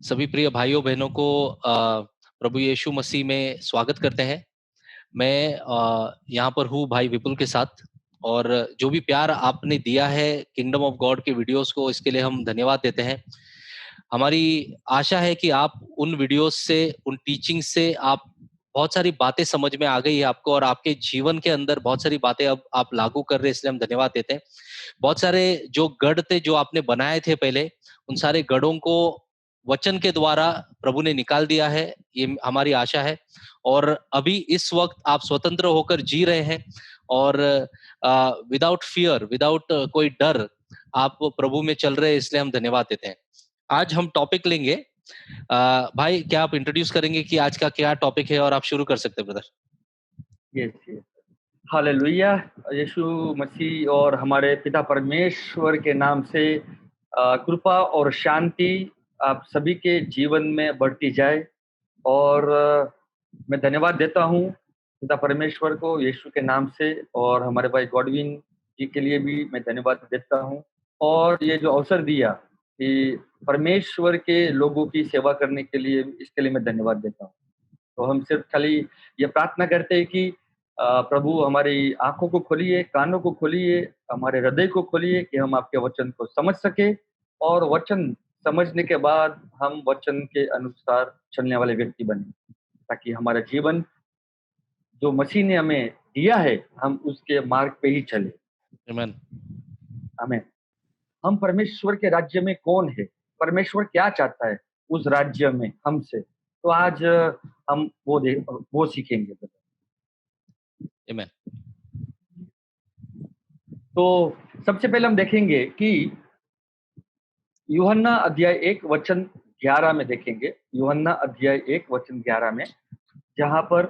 सभी प्रिय भाइयों बहनों को प्रभु यीशु मसीह में स्वागत करते हैं। मैं यहाँ पर हूँ भाई विपुल के साथ, और जो भी प्यार आपने दिया है किंगडम ऑफ गॉड के वीडियोस को, इसके लिए हम धन्यवाद देते हैं। हमारी आशा है कि आप उन वीडियोस से, उन टीचिंग से आप बहुत सारी बातें समझ में आ गई है आपको, और आपके जीवन के अंदर बहुत सारी बातें अब आप लागू कर रहे हैं, इसलिए हम धन्यवाद देते हैं। बहुत सारे जो गढ़ थे जो आपने बनाए थे पहले, उन सारे गढ़ों को वचन के द्वारा प्रभु ने निकाल दिया है, ये हमारी आशा है। और अभी इस वक्त आप स्वतंत्र होकर जी रहे हैं, और विदाउट फियर, विदाउट कोई डर आप प्रभु में चल रहे हैं, इसलिए हम धन्यवाद देते हैं। आज हम टॉपिक लेंगे। भाई क्या आप इंट्रोड्यूस करेंगे कि आज का क्या टॉपिक है, और आप शुरू कर सकते हैं brother. Yes yes, hallelujah. Yeshu Masih और हमारे पिता परमेश्वर के नाम से कृपा और शांति आप सभी के जीवन में बढ़ती जाए। और मैं धन्यवाद देता हूँ पिता परमेश्वर को यीशु के नाम से, और हमारे भाई गॉडविन जी के लिए भी मैं धन्यवाद देता हूँ। और ये जो अवसर दिया कि परमेश्वर के लोगों की सेवा करने के लिए, इसके लिए मैं धन्यवाद देता हूँ। तो हम सिर्फ खाली ये प्रार्थना करते हैं कि प्रभु हमारी आंखों को खोलिए, कानों को खोलिए, हमारे हृदय को खोलिए कि हम आपके वचन को समझ सके, और वचन समझने के बाद हम वचन के अनुसार चलने वाले व्यक्ति बने, ताकि हमारा जीवन जो मसीह ने हमें दिया है हम उसके मार्ग पे ही चले। आमीन। आमीन। हम परमेश्वर के राज्य में कौन है, परमेश्वर क्या चाहता है उस राज्य में हमसे, तो आज हम वो सीखेंगे। आमीन। तो सबसे पहले हम देखेंगे कि यूहन्ना अध्याय 1 वचन 11 में देखेंगे। यूहन्ना अध्याय 1 वचन 11 में, जहां पर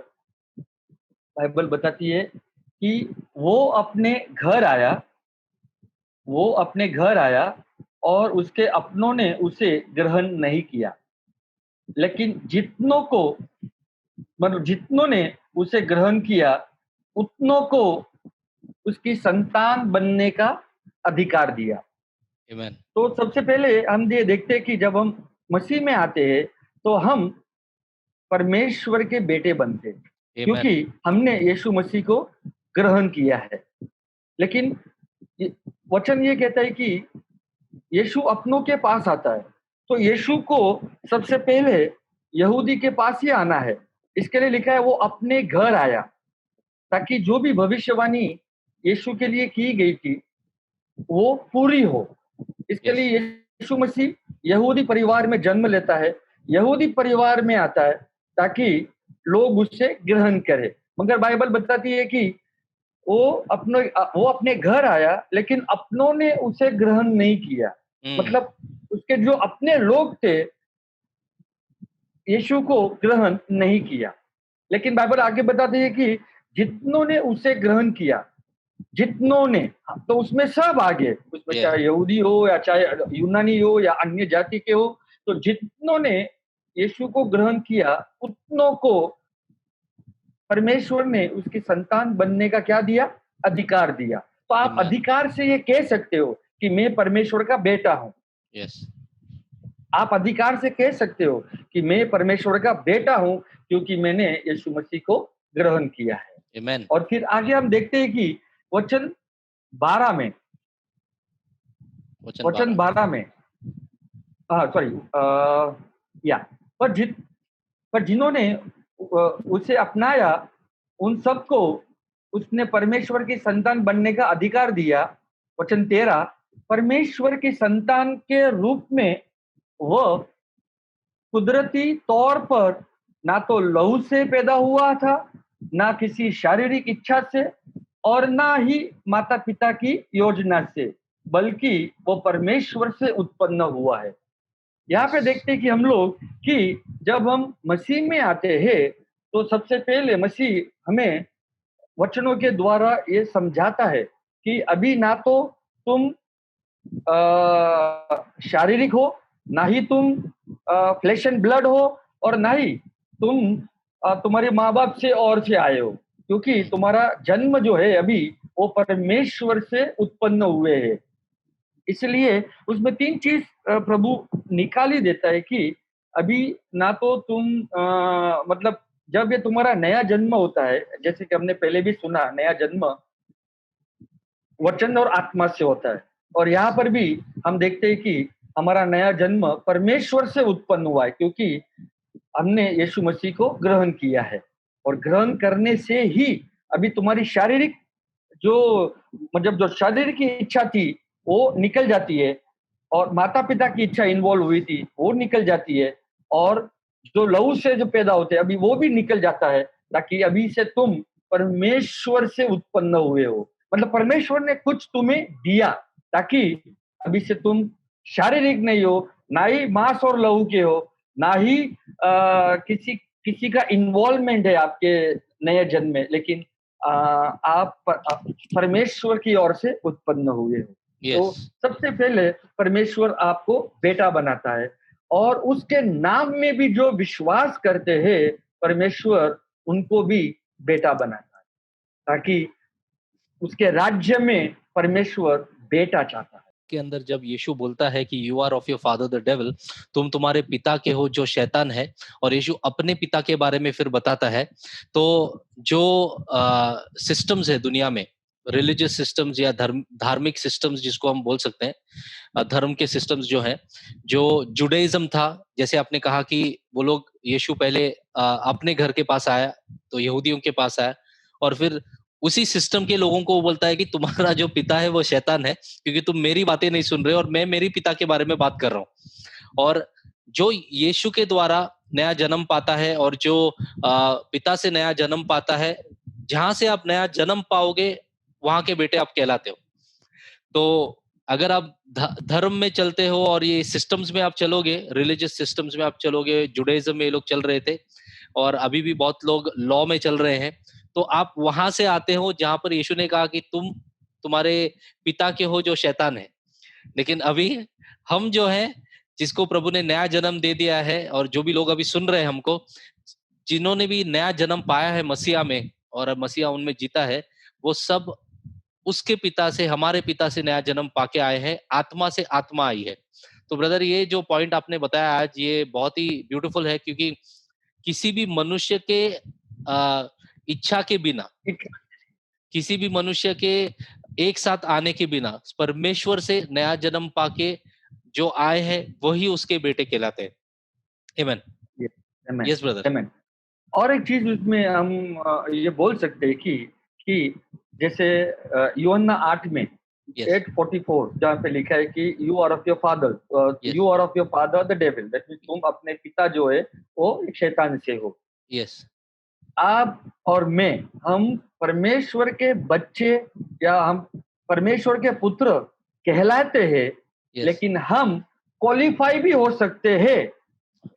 बाइबल बताती है कि वो अपने घर आया और उसके अपनों ने उसे ग्रहण नहीं किया, लेकिन जितनों ने उसे ग्रहण किया उतनों को उसकी संतान बनने का अधिकार दिया। आमीन। तो सबसे पहले हम ये देखते हैं कि जब हम मसीह में आते हैं तो हम परमेश्वर के बेटे बनते हैं, क्योंकि हमने यीशु मसीह को ग्रहण किया है। लेकिन वचन ये कहता है कि यीशु अपनों के पास आता है, तो यीशु को सबसे पहले यहूदी के पास ही आना है। इसके लिए लिखा है वो अपने घर आया, ताकि जो भी भविष्यवाणी यीशु के लिए की गई थी वो पूरी हो। इसके लिए यीशु मसीह यहूदी परिवार में जन्म लेता है, यहूदी परिवार में आता है ताकि लोग उससे ग्रहण करें। मगर बाइबल बताती है कि वो अपने घर आया, लेकिन अपनों ने उसे ग्रहण नहीं किया। मतलब उसके जो अपने लोग थे यीशु को ग्रहण नहीं किया। लेकिन बाइबल आगे बताती है कि जितनों ने उसे ग्रहण किया, जितनों ने, तो उसमें सब आगे, उसमें चाहे यहूदी हो या चाहे यूनानी हो या अन्य जाति के हो, तो जितनों ने यीशु को ग्रहण किया उतनों को परमेश्वर ने उसकी संतान बनने का क्या दिया? अधिकार दिया। तो आप अधिकार से ये कह सकते हो कि मैं परमेश्वर का बेटा हूं। आप अधिकार से कह सकते हो कि मैं परमेश्वर का बेटा हूं, क्योंकि मैंने यीशु मसीह को ग्रहण किया है। आमीन। और फिर आगे हम देखते हैं कि वचन 12 में, वचन 12 में, पर जिन्होंने उसे अपनाया उन सबको उसने परमेश्वर की संतान बनने का अधिकार दिया। वचन 13, परमेश्वर की संतान के रूप में वह कुदरती तौर पर ना तो लहू से पैदा हुआ था, ना किसी शारीरिक इच्छा से, और ना ही माता पिता की योजना से, बल्कि वो परमेश्वर से उत्पन्न हुआ है। यहाँ पे देखते हैं कि हम लोग कि जब हम मसीह में आते हैं तो सबसे पहले मसीह हमें वचनों के द्वारा ये समझाता है कि अभी ना तो तुम शारीरिक हो, ना ही तुम फ्लैश एंड ब्लड हो, और ना ही तुम तुम्हारे माँ बाप से और से आए हो, क्योंकि तुम्हारा जन्म जो है अभी वो परमेश्वर से उत्पन्न हुए है। इसलिए उसमें 3 चीज प्रभु निकाल ही देता है कि अभी ना तो तुम मतलब जब ये तुम्हारा नया जन्म होता है, जैसे कि हमने पहले भी सुना, नया जन्म वचन और आत्मा से होता है। और यहाँ पर भी हम देखते हैं कि हमारा नया जन्म परमेश्वर से उत्पन्न हुआ है, क्योंकि हमने यीशु मसीह को ग्रहण किया है। और ग्रहण करने से ही अभी तुम्हारी शारीरिक जो मतलब जो शारीरिक की इच्छा थी वो निकल जाती है, और माता पिता की इच्छा इन्वॉल्व हुई थी वो निकल जाती है, और जो लहू से जो पैदा होते हैं अभी वो भी निकल जाता है, ताकि अभी से तुम परमेश्वर से उत्पन्न हुए हो। मतलब परमेश्वर ने कुछ तुम्हें दिया, ताकि अभी से तुम शारीरिक नहीं हो, ना ही मांस और लहू के हो, ना ही किसी किसी का इन्वॉल्वमेंट है आपके नए जन्म में, लेकिन आप परमेश्वर की ओर से उत्पन्न हुए हो। तो यस, सबसे पहले परमेश्वर आपको बेटा बनाता है, और उसके नाम में भी जो विश्वास करते हैं परमेश्वर उनको भी बेटा बनाता है, ताकि उसके राज्य में परमेश्वर बेटा चाहता है। के अंदर जब यीशु बोलता है कि you are of your father the devil, तुम तुम्हारे पिता के हो जो शैतान है, और यीशु अपने पिता के बारे में फिर बताता है, तो जो सिस्टम्स है दुनिया में, रिलीजियस सिस्टम्स या धार्मिक सिस्टम्स जिसको हम बोल सकते हैं, धर्म के सिस्टम्स जो हैं, जो जुडाइज्म था, जैसे आपने कहा कि वो लोग यीशु पहले अपने घर के पास आया, तो यहूदियों के पास आया, और फिर उसी सिस्टम के लोगों को वो बोलता है कि तुम्हारा जो पिता है वो शैतान है, क्योंकि तुम मेरी बातें नहीं सुन रहे और मैं मेरी पिता के बारे में बात कर रहा हूँ। और जो यीशु के द्वारा नया जन्म पाता है, और जो पिता से नया जन्म पाता है, जहां से आप नया जन्म पाओगे वहां के बेटे आप कहलाते हो। तो अगर आप धर्म में चलते हो और ये सिस्टम्स में आप चलोगे, रिलीजियस सिस्टम्स में आप चलोगे, जुडाइज्म में ये लोग चल रहे थे, और अभी भी बहुत लोग लॉ में चल रहे हैं, तो आप वहां से आते हो जहां पर यीशु ने कहा कि तुम्हारे पिता के हो जो शैतान है। लेकिन अभी हम जो है, जिसको प्रभु ने नया जन्म दे दिया है, और जो भी लोग अभी सुन रहे हैं हमको, जिन्होंने भी नया जन्म पाया है मसीहा में, और मसीहा उनमें जीता है, वो सब उसके पिता से, हमारे पिता से नया जन्म पाके आए हैं, आत्मा से आत्मा आई है। तो ब्रदर, ये जो पॉइंट आपने बताया आज, ये बहुत ही ब्यूटीफुल है, क्योंकि किसी भी मनुष्य के इच्छा के बिना, किसी भी मनुष्य के एक साथ आने के बिना, परमेश्वर से नया जन्म पाके जो आए हैं वही उसके बेटे कहलाते हैं। आमेन। आमेन, यस ब्रदर। आमेन। और एक चीज उसमें हम ये बोल सकते हैं कि जैसे यूहन्ना 8 में यस, 8:44 जहाँ पे लिखा है कि you are of your father, yes, you are of your father the devil, that means तुम अपने पिता जो है वो एक शैतान से हो। यस, आप और मैं, हम परमेश्वर के बच्चे या हम परमेश्वर के पुत्र कहलाते हैं, यस, लेकिन हम क्वालिफाई भी हो सकते हैं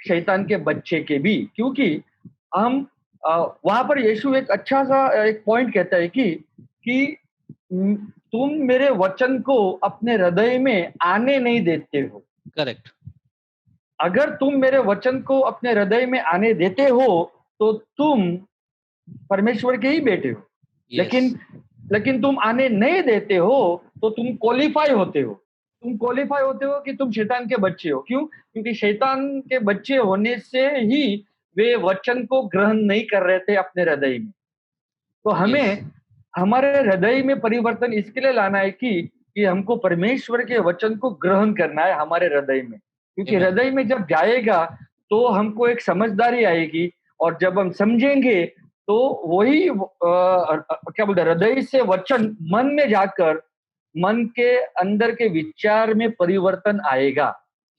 शैतान के बच्चे के भी, क्योंकि हम वहां पर यीशु एक अच्छा सा एक पॉइंट कहता है कि तुम मेरे वचन को अपने हृदय में आने नहीं देते हो। करेक्ट। अगर तुम मेरे वचन को अपने हृदय में आने देते हो तो तुम परमेश्वर के ही बेटे हो। यस, लेकिन लेकिन तुम आने नहीं देते हो तो तुम क्वालिफाई होते हो। तुम क्वालिफाई होते हो कि तुम शैतान के बच्चे हो। क्यों? क्योंकि शैतान के बच्चे होने से ही वे वचन को ग्रहण नहीं कर रहे थे अपने हृदय में। तो यस, हमें हमारे हृदय में परिवर्तन इसके लिए लाना है कि हमको परमेश्वर के वचन को ग्रहण करना है हमारे हृदय में। क्योंकि आमेन, हृदय में जब जाएगा तो हमको एक समझदारी आएगी, और जब हम समझेंगे तो वही क्या बोलते हैं, हृदय से वचन मन में जाकर मन के अंदर के विचार में परिवर्तन आएगा,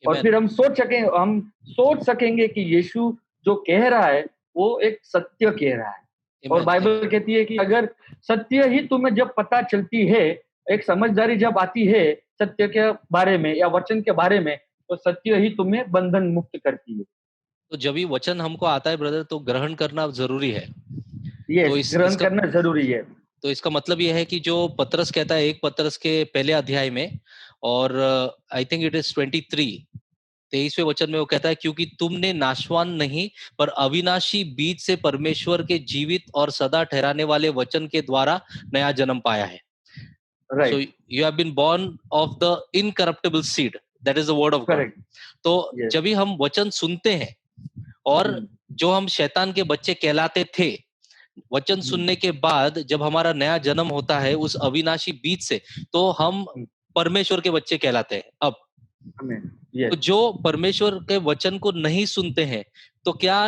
और आमेन, फिर हम सोच सकेंगे कि यीशु जो कह रहा है वो एक सत्य कह रहा है। और आमेन, बाइबल आमेन। कहती है कि अगर सत्य ही तुम्हें जब पता चलती है, एक समझदारी जब आती है सत्य के बारे में या वचन के बारे में, तो सत्य ही तुम्हें बंधन मुक्त करती है। तो जब ये वचन हमको आता है ब्रदर, तो ग्रहण करना जरूरी है। तो यस, इस ग्रहण इसका करना जरूरी है। तो इसका मतलब ये है कि जो पतरस कहता है, एक पतरस के पहले अध्याय में, और आई थिंक इट इज 23वें वचन में वो कहता है, क्योंकि तुमने नाशवान नहीं पर अविनाशी बीज से परमेश्वर के जीवित और सदा ठहराने वाले वचन के द्वारा नया जन्म पाया है। So right. You have been born of the incorruptible seed, that is the word of God. Correct. तो यस। जब भी हम वचन सुनते हैं और जो हम शैतान के बच्चे कहलाते थे, वचन सुनने के बाद जब हमारा नया जन्म होता है उस अविनाशी बीज से, तो हम परमेश्वर के बच्चे कहलाते हैं। अब आमीन। तो यस। जो परमेश्वर के वचन को नहीं सुनते हैं, तो क्या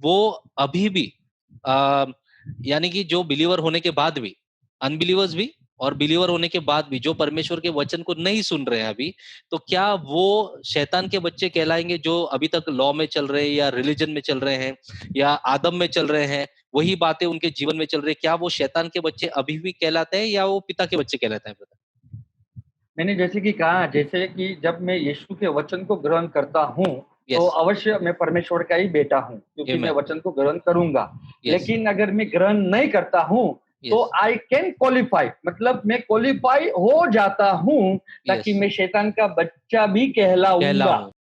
वो अभी भी यानी कि जो बिलीवर होने के बाद भी, अनबिलीवर्स भी और बिलीवर होने के बाद भी जो परमेश्वर के वचन को नहीं सुन रहे हैं अभी, तो क्या वो शैतान के बच्चे कहलाएंगे जो अभी तक लॉ में चल रहे हैं या रिलीजन में चल रहे हैं या आदम में चल रहे हैं, वही बातें उनके जीवन में चल रही है, क्या वो शैतान के बच्चे अभी भी कहलाते हैं या वो पिता के बच्चे कहलाते हैं? मैंने जैसे कि कहा, जैसे कि जब मैं यीशु के वचन को ग्रहण करता हूँ, तो यस, अवश्य मैं परमेश्वर का ही बेटा हूँ, क्योंकि मैं आमेन, वचन को ग्रहण करूंगा। यस, लेकिन अगर मैं ग्रहण नहीं करता हूँ, तो यस, आई कैन क्वालिफाई, मतलब मैं क्वालिफाई हो जाता हूँ, ताकि यस, मैं शैतान का बच्चा भी कहलाऊंगा। कहलाऊं,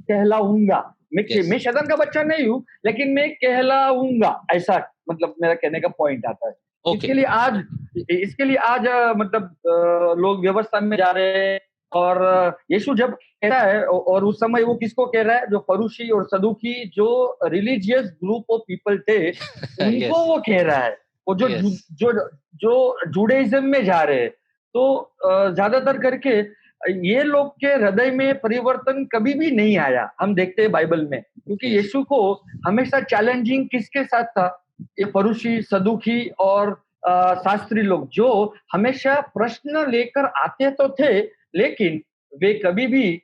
कहलाऊंगा। यस, मैं शैतान का बच्चा नहीं हूँ, लेकिन मैं कहलाऊंगा, ऐसा मतलब मेरा कहने का पॉइंट आता है। ओके, इसके लिए आज इसके लिए आज मतलब लोग व्यवस्था में जा रहे हैं, और यीशु जब कह रहा है, और उस समय वो किसको कह रहा है? जो फरूशी और सदूकी, जो रिलीजियस ग्रुप ऑफ पीपल थे, उनको यस, वो कह रहा है। वो जो यस, जो जो जुडाइज्म में जा रहे हैं, तो ज्यादातर करके ये लोग के हृदय में परिवर्तन कभी भी नहीं आया, हम देखते हैं बाइबल में, क्योंकि यस, यीशु को हमेशा चैलेंजिंग किसके साथ था? ये फरूशी, सदूकी और शास्त्री लोग, जो हमेशा प्रश्न लेकर आते तो थे, लेकिन वे कभी भी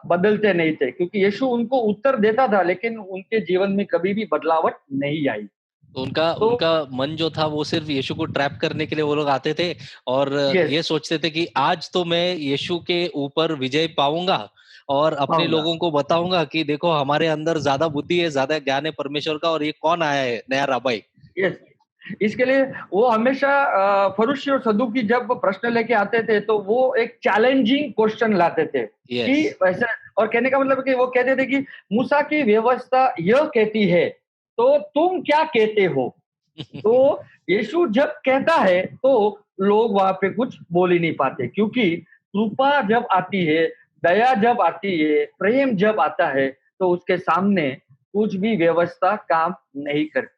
बदलते नहीं थे, क्योंकि यीशु उनको उत्तर देता था, लेकिन उनके जीवन में कभी भी बदलावट नहीं आई। तो उनका तो उनका मन जो था वो सिर्फ यीशु को ट्रैप करने के लिए वो लोग आते थे और यस, ये सोचते थे कि आज तो मैं यीशु के ऊपर विजय पाऊंगा और अपने पाऊंगा। लोगों को बताऊंगा कि देखो हमारे अंदर ज्यादा बुद्धि है, ज्यादा ज्ञान है परमेश्वर का, और ये कौन आया है नया राबाई। यस। इसके लिए वो हमेशा फरूशी और सदूकी जब प्रश्न लेके आते थे, तो वो एक चैलेंजिंग क्वेश्चन लाते थे यस, कि ऐसा, और कहने का मतलब कि वो कहते थे कि मूसा की व्यवस्था यह कहती है, तो तुम क्या कहते हो? तो यीशु जब कहता है, तो लोग वहां पे कुछ बोल ही नहीं पाते, क्योंकि कृपा जब आती है, दया जब आती है, प्रेम जब आता है, तो उसके सामने कुछ भी व्यवस्था काम नहीं करती।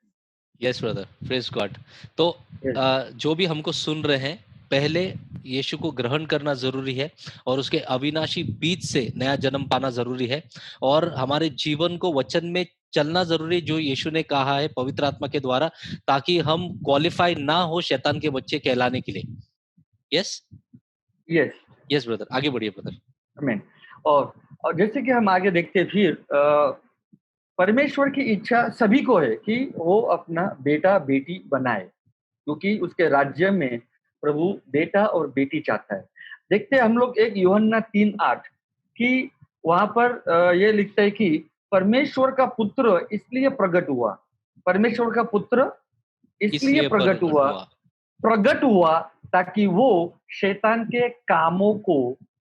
Yes brother, praise God. तो यस। जो भी हमको सुन रहे हैं, पहले यीशु को ग्रहण करना जरूरी है और उसके अविनाशी बीज से नया जन्म पाना जरूरी है और हमारे जीवन को वचन में चलना जरूरी है जो यीशु ने कहा है पवित्र आत्मा के द्वारा, ताकि हम क्वालिफाई ना हो शैतान के बच्चे कहलाने के लिए। Yes, yes. यस ब्रदर, आगे बढ़िए ब्रदर। आमीन। और जैसे कि हम आगे देखते हैं, फिर परमेश्वर की इच्छा सभी को है कि वो अपना बेटा बेटी बनाए, क्योंकि उसके राज्य में प्रभु बेटा और बेटी चाहता है। देखते हैं हम लोग एक यूहन्ना 3:8 कि वहां पर ये लिखता है कि परमेश्वर का पुत्र इसलिए प्रकट हुआ, परमेश्वर का पुत्र इसलिए इसलिए प्रकट प्रकट हुआ, हुआ। प्रकट हुआ ताकि वो शैतान के कामों को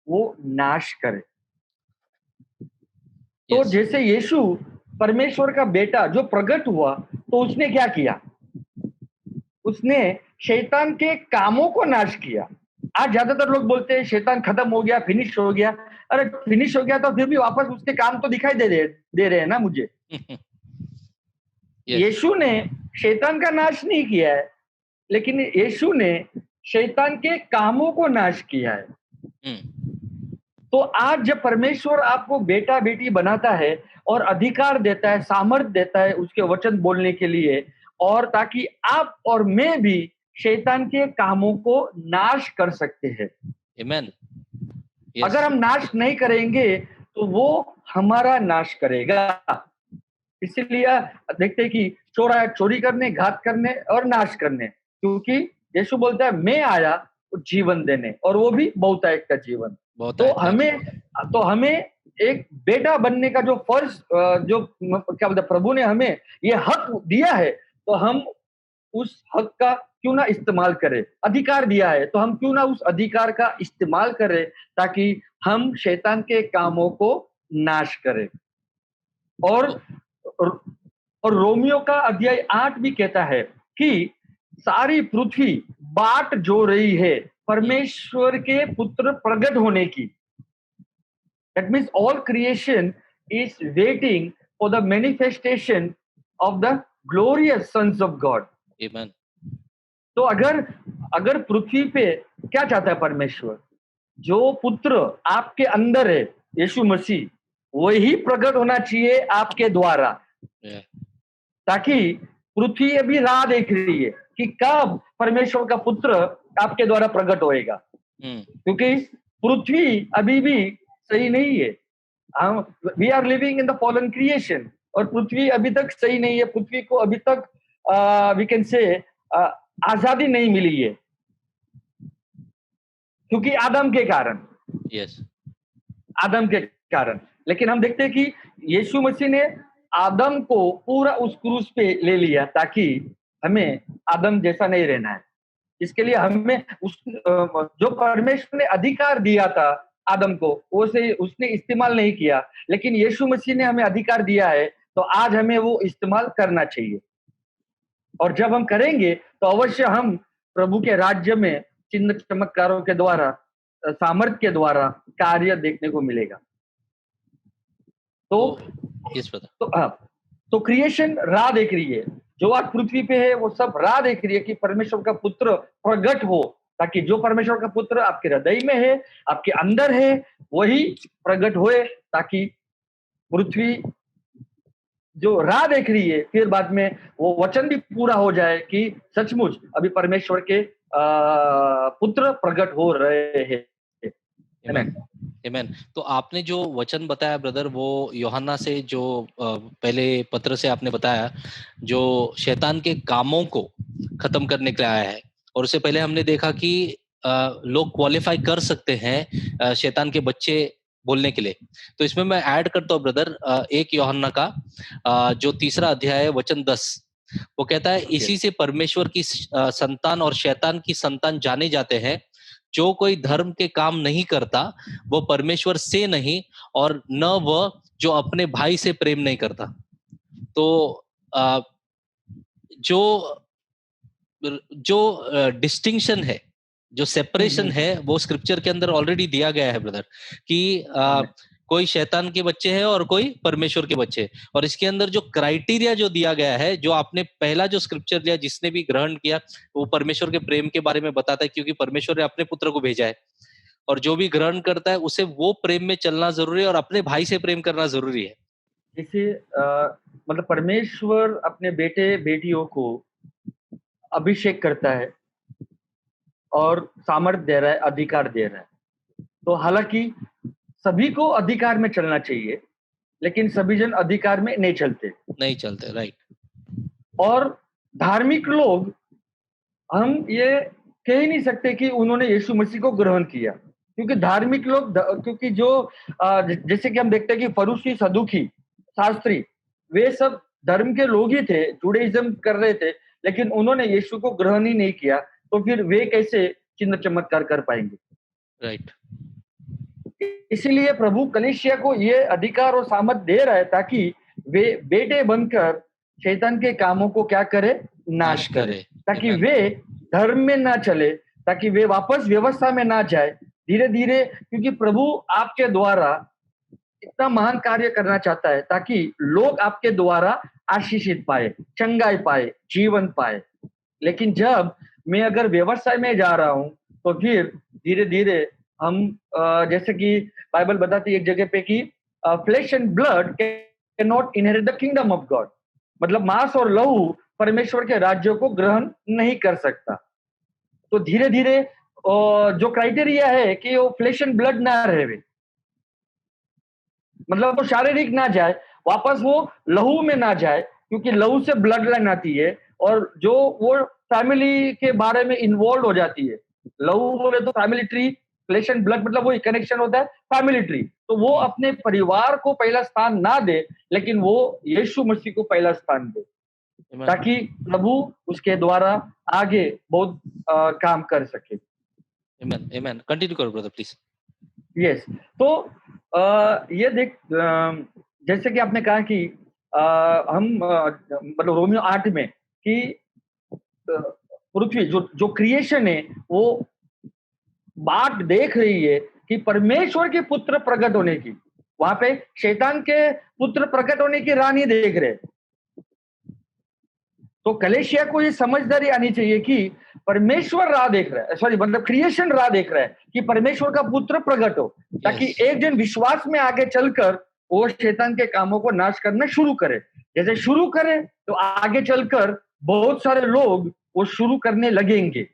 वो नाश करे। तो यस, जैसे यीशु परमेश्वर का बेटा जो प्रकट हुआ, तो उसने क्या किया? उसने शैतान के कामों को नाश किया। आज ज्यादातर लोग बोलते हैं शैतान खत्म हो गया, फिनिश हो गया। अरे फिनिश हो गया तो फिर भी वापस उसके काम तो दिखाई दे रहे हैं ना मुझे। यस, यीशु ने शैतान का नाश नहीं किया है, लेकिन यीशु ने शैतान के कामों को नाश किया है। तो आज जब परमेश्वर आपको बेटा बेटी बनाता है और अधिकार देता है, सामर्थ देता है उसके वचन बोलने के लिए, और ताकि आप और मैं भी शैतान के कामों को नाश कर सकते हैं। आमेन, अगर यस, हम नाश नहीं करेंगे, तो वो हमारा नाश करेगा। इसीलिए देखते हैं कि चोर आया चोरी करने, घात करने और नाश करने, क्योंकि यीशु बोलता है मैं आया जीवन देने, और वो भी बहुतायत का जीवन। बहुत तो आयत का हमें जीवन। तो हमें एक बेटा बनने का जो फर्ज जो क्या बोलते हैं, प्रभु ने हमें ये हक दिया है, तो हम उस हक का क्यों ना इस्तेमाल करें। अधिकार दिया है, तो हम क्यों ना उस अधिकार का इस्तेमाल करें, ताकि हम शैतान के कामों को नाश करें। और तो और रोमियो का अध्याय 8 भी कहता है कि सारी पृथ्वी बाट जो रही है परमेश्वर के पुत्र प्रकट होने की। That means all creation is waiting for the manifestation of the glorious sons of God. Amen. तो अगर अगर पृथ्वी पे क्या चाहता है परमेश्वर? जो पुत्र आपके अंदर है, यीशु मसीह, वही प्रकट होना चाहिए आपके द्वारा, Yeah. ताकि पृथ्वी अभी राह देख रही है कि कब परमेश्वर का पुत्र आपके द्वारा प्रकट होएगा, क्योंकि पृथ्वी अभी भी सही नहीं है. We are living in the fallen creation, और पृथ्वी अभी तक सही नहीं है. पृथ्वी को अभी तक वी कैन से आजादी नहीं मिली है, क्योंकि आदम के कारण. Yes. आदम के कारण. लेकिन हम देखते हैं कि यीशु मसीह ने आदम को पूरा उस क्रूस पे ले लिया, ताकि हमें आदम जैसा नहीं रहना है. इसके लिए हमें जो परमेश्वर ने अधिकार दिया था आदम को, वो से उसने इस्तेमाल नहीं किया, लेकिन यीशु मसीह ने हमें अधिकार दिया है, तो आज हमें वो इस्तेमाल करना चाहिए. और जब हम करेंगे तो अवश्य हम प्रभु के राज्य में चिन्ह चमत्कारों के द्वारा, सामर्थ्य के द्वारा कार्य देखने को मिलेगा. तो क्रिएशन राह देख रही है. जो आज पृथ्वी पे है वो सब राह देख रही है कि परमेश्वर का पुत्र प्रकट हो, ताकि जो परमेश्वर का पुत्र आपके हृदय में है, आपके अंदर है, वही प्रकट होए, ताकि पृथ्वी जो राह देख रही है, फिर बाद में वो वचन भी पूरा हो जाए कि सचमुच अभी परमेश्वर के पुत्र प्रकट हो रहे हैं. Amen. Amen. तो आपने जो वचन बताया ब्रदर, वो यूहन्ना से जो पहले पत्र से आपने बताया, जो शैतान के कामों को खत्म करने के लिए आया है. और उससे पहले हमने देखा कि लोग क्वालिफाई कर सकते हैं शैतान के बच्चे बोलने के लिए. तो इसमें मैं ऐड करता हूँ ब्रदर, 1 यूहन्ना का जो 3 अध्याय है, वचन 10, वो कहता है, इसी से परमेश्वर की संतान और शैतान की संतान जाने जाते हैं. जो कोई धर्म के काम नहीं करता वो परमेश्वर से नहीं, और न वह जो अपने भाई से प्रेम नहीं करता. तो जो डिस्टिंक्शन है, जो सेपरेशन है, वो स्क्रिप्चर के अंदर ऑलरेडी दिया गया है ब्रदर, कि कोई शैतान के बच्चे हैं और कोई परमेश्वर के बच्चे. और इसके अंदर जो क्राइटेरिया जो दिया गया है, जो आपने पहला जो स्क्रिप्चर लिया, जिसने भी ग्रहण किया, वो परमेश्वर के प्रेम के बारे में बताता है, क्योंकि परमेश्वर ने अपने पुत्र को भेजा है. और जो भी ग्रहण करता है उसे वो प्रेम में चलना जरूरी है, और अपने भाई से प्रेम करना जरूरी है. जैसे मतलब परमेश्वर अपने बेटे बेटियों को अभिषेक करता है और सामर्थ्य दे रहा है, अधिकार दे रहा है. तो हालांकि सभी को अधिकार में चलना चाहिए, लेकिन सभी जन अधिकार में नहीं चलते. राइट. और धार्मिक लोग, हम ये कह ही नहीं सकते कि उन्होंने यीशु मसीह को ग्रहण किया, क्योंकि धार्मिक लोग, क्योंकि जो जैसे कि हम देखते हैं कि फरीसी, सदूकी, शास्त्री, वे सब धर्म के लोग ही थे, जुडाइज्म कर रहे थे, लेकिन उन्होंने यीशु को ग्रहण ही नहीं किया. तो फिर वे कैसे चिन्ह चमत्कार कर पाएंगे? राइट. इसीलिए प्रभु कलीसिया को ये अधिकार और सामर्थ दे रहा है, ताकि वे बेटे बनकर शैतान के कामों को क्या करे? नाश करे, ताकि वे धर्म में ना चले, ताकि वे वापस व्यवस्था में ना जाए धीरे धीरे. क्योंकि प्रभु आपके द्वारा इतना महान कार्य करना चाहता है, ताकि लोग आपके द्वारा आशीषित पाए, चंगाई पाए, जीवन पाए. लेकिन जब मैं अगर व्यवसाय में जा रहा हूं, तो फिर धीरे धीरे हम जैसे कि बाइबल बताती है एक जगह पे कि flesh and blood can not inherit the kingdom of God. मतलब मांस और लहू परमेश्वर के राज्य को ग्रहण नहीं कर सकता. तो धीरे धीरे जो क्राइटेरिया है कि वो फ्लेश एंड ब्लड ना रहे, मतलब वो शारीरिक ना जाए, वापस वो लहू में ना जाए, क्योंकि लहू से ब्लड लाइन आती है, और जो वो फैमिली के बारे में इन्वॉल्व हो जाती है. लहू बोले तो family tree, flesh and blood मतलब वो कनेक्शन होता है फैमिली ट्री. तो वो अपने परिवार को पहला स्थान ना दे, लेकिन वो यीशु मसीह को पहला स्थान दे, ताकि प्रभु उसके द्वारा आगे बहुत काम कर सके. Amen. कंटिन्यू करो ब्रदर प्लीज. यस. तो ये देख, जैसे कि आपने कहा कि हम मतलब रोमियो 8 में कि पृथ्वी जो क्रिएशन है वो बात देख रही है कि परमेश्वर के पुत्र प्रकट होने की. वहां पे शैतान के पुत्र प्रकट होने की राह नहीं देख रहे। तो कलेशिया को ये समझदारी आनी चाहिए कि परमेश्वर राह देख रहा है, सॉरी मतलब क्रिएशन राह देख रहा है कि परमेश्वर का पुत्र प्रकट हो, ताकि यस, एक दिन विश्वास में आगे चलकर वो शैतान के कामों को नाश करना शुरू करे। जैसे शुरू करे तो आगे चलकर बहुत सारे लोग वो शुरू करने लगेंगे।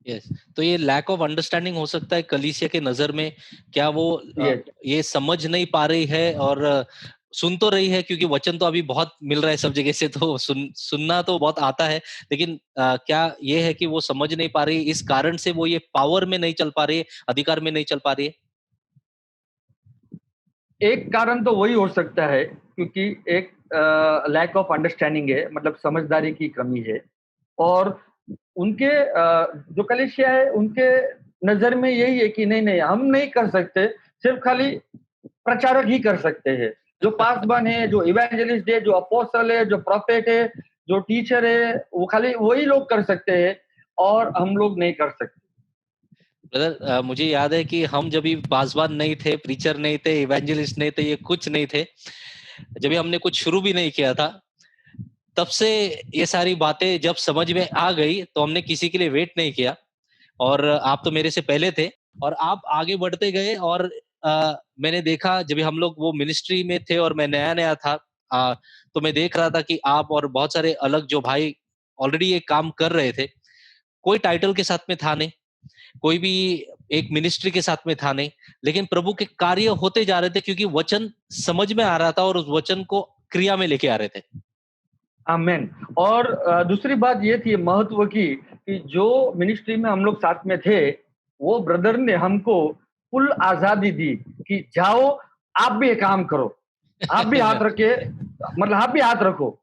यस। तो ये लैक ऑफ अंडरस्टैंडिंग हो सकता है कलीसिया के नजर में, क्या वो ये ये समझ नहीं पा रही है और सुन तो रही है, क्योंकि वचन तो अभी बहुत मिल रहा है सब जगह से, तो सुनना तो बहुत आता है, लेकिन क्या ये है कि वो समझ नहीं पा रही, इस कारण से वो ये पावर में नहीं चल पा रही है, अधिकार में नहीं चल पा रही है? एक कारण तो वही हो सकता है, क्योंकि एक लैक ऑफ अंडरस्टैंडिंग है, मतलब समझदारी की कमी है। और उनके जो कलीसिया है उनके नजर में यही है कि नहीं नहीं हम नहीं कर सकते, सिर्फ खाली प्रचारक ही कर सकते हैं। जो पासवान है, जो इवेंजलिस्ट है, जो अपोस्टल है, जो प्रोफेट है, जो टीचर है, वो खाली वही लोग कर सकते हैं और हम लोग नहीं कर सकते। ब्रदर, मुझे याद है कि हम जब भी पासवान नहीं थे, प्रीचर नहीं थे, इवेंजलिस्ट नहीं थे, ये कुछ नहीं थे, जब भी हमने कुछ शुरू भी नहीं किया था, तब से ये सारी बातें जब समझ में आ गई तो हमने किसी के लिए वेट नहीं किया। और आप तो मेरे से पहले थे और आप आगे बढ़ते गए, और मैंने देखा जब भी हम लोग वो मिनिस्ट्री में थे और मैं नया नया था, तो मैं देख रहा था कि आप और बहुत सारे अलग जो भाई ऑलरेडी ये काम कर रहे थे, कोई टाइटल के साथ में था नहीं, कोई भी एक मिनिस्ट्री के साथ में था नहीं, लेकिन प्रभु के कार्य होते जा रहे थे क्योंकि वचन समझ में आ रहा था और उस वचन को क्रिया में लेके आ रहे थे। आमेन। और दूसरी बात ये थी महत्व की, कि जो मिनिस्ट्री में हम लोग साथ में थे, वो ब्रदर ने हमको फुल आजादी दी कि जाओ, आप भी ये काम करो, आप भी हाथ रखे, मतलब आप भी हाथ रखो।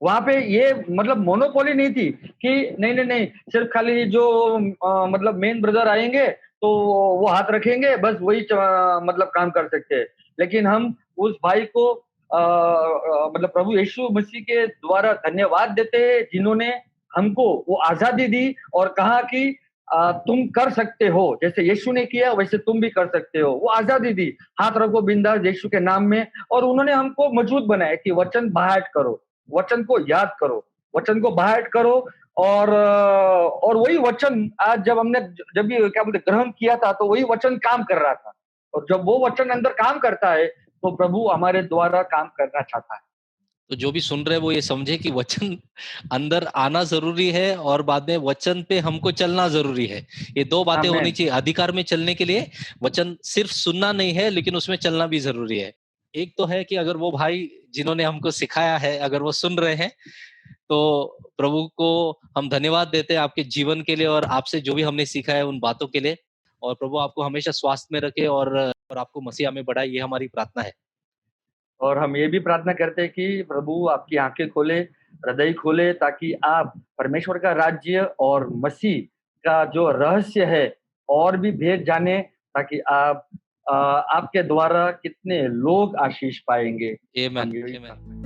वहां पे ये मतलब मोनोपोली नहीं थी कि नहीं नहीं नहीं सिर्फ खाली जो मतलब मेन ब्रदर आएंगे तो वो हाथ रखेंगे, बस वही मतलब काम कर सकते हैं। लेकिन हम उस भाई को मतलब प्रभु यीशु मसीह के द्वारा धन्यवाद देते हैं, जिन्होंने हमको वो आजादी दी और कहा कि तुम कर सकते हो, जैसे यीशु ने किया वैसे तुम भी कर सकते हो। वो आजादी दी, हाथ रखो बिंदास यीशु के नाम में। और उन्होंने हमको मजबूत बनाया कि वचन बाहर करो, वचन को याद करो, वचन को बाहर करो। और वही वचन आज जब भी क्या बोलते ग्रहण किया था, तो वही वचन काम कर रहा था। और जब वो वचन अंदर काम करता है तो प्रभु हमारे द्वारा काम करना चाहता है। तो जो भी सुन रहे हैं वो ये समझे कि वचन अंदर आना जरूरी है और बाद में वचन पे हमको चलना जरूरी है। ये दो बातें होनी आमेन। चाहिए अधिकार में चलने के लिए। वचन सिर्फ सुनना नहीं है, लेकिन उसमें चलना भी जरूरी है। एक तो है कि अगर वो भाई जिन्होंने हमको सिखाया है अगर वो सुन रहे हैं, तो प्रभु को हम धन्यवाद देते हैं आपके जीवन के लिए और आपसे जो भी हमने सीखा है उन बातों के लिए। और प्रभु आपको हमेशा स्वास्थ्य में रखे और आपको मसीहा में बढ़ाए, ये हमारी प्रार्थना है। और हम ये भी प्रार्थना करते हैं कि प्रभु आपकी आंखें खोले, हृदय खोले, ताकि आप परमेश्वर का राज्य और मसीह का जो रहस्य है और भी भेद जाने, ताकि आप आपके द्वारा कितने लोग आशीष पाएंगे। आमेन, हम यही आमेन।